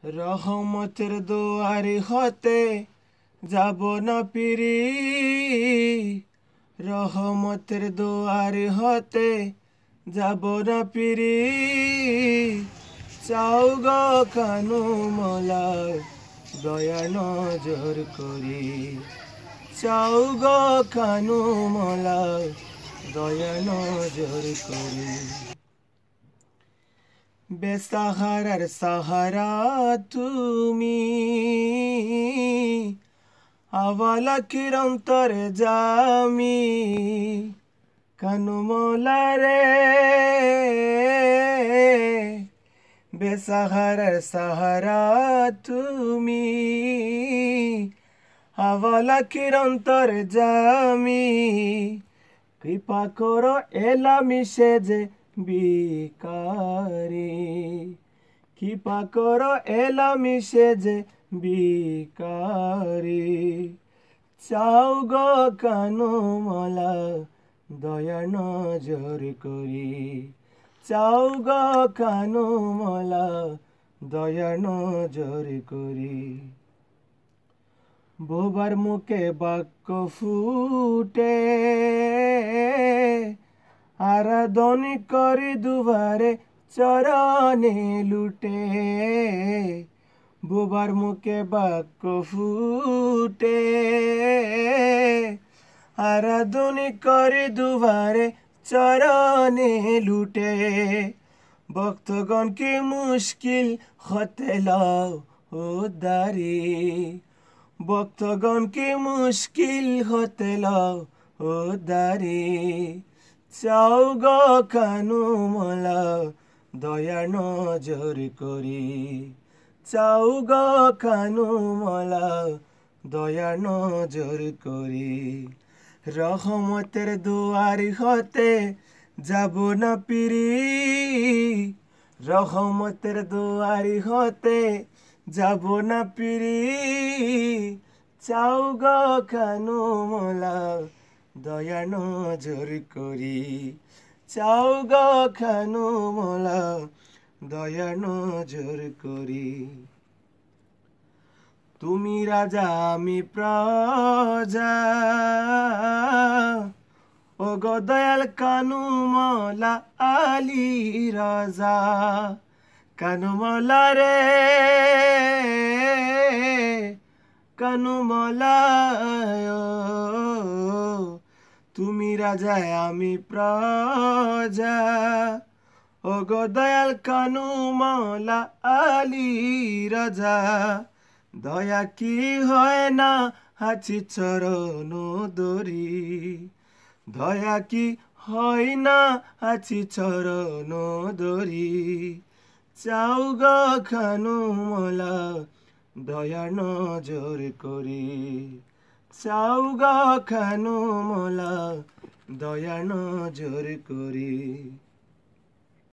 রহমতের দুয়ারি হতে যাব না পিরি, রহমতের দুয়ারি হতে যাব না পিরি। চাও গো কানু মোলা দয়া নজর করি, চাও গো কানু মোলা দয়া নজর করি। বেসাহারার সাহারা তুমি, আওয়ালা কিরন্তরে জামি। কানু মোলা রে বেসাহারার সাহারা তুমি, আওয়ালা কিরন্তরে জামি। কৃপা করো এলামি সেজে বিকারি, কৃপা করো এলামি সেজে বিকারি। চাও গো কানু মোলা দয়া নজর করি, চাও গো কানু মোলা দয়া নজর করি। বোবার মুখে বাক্য ফুটে, আরাধনি করি দুবারে চরণে লুটে। বোবার মুখে বাক্য ফুটে, আরাধনি করি দুবারে চরণে লুটে। ভক্তগণ কি মুশকিল হতে লও উদ্ধারি, ভক্তগণ কি মুশকিল হতে লও উদ্ধারি। চাও গো কানু মোলা দয়া নজর করি, চাও গো কানু মোলা দয়া নজর করি। রহমতের দুয়ারি হতে যাব না পিরি, রহমতের দুয়ারি হতে যাব না পিরি। চাও গো কানু মোলা দয়া নজর করি, চাও গো কানু মোলা দয়া নজর করি। তুমি রাজা আমি প্রজা, ও গো দয়াল কানু মোলা আলী রাজা। কানু মোলা রে কানু মোলা, তুমি রাজা আমি প্রজা, ও গো দয়াল কানু মোলা আলী রাজা। দয়া কি হয় না আছি চরণ দরি, দয়া কি হয় না আছি চরণ দরি। চাও গো কানু মোলা দয়া নজর করি, চাও গো কানু মোলা দয়া নজর করি।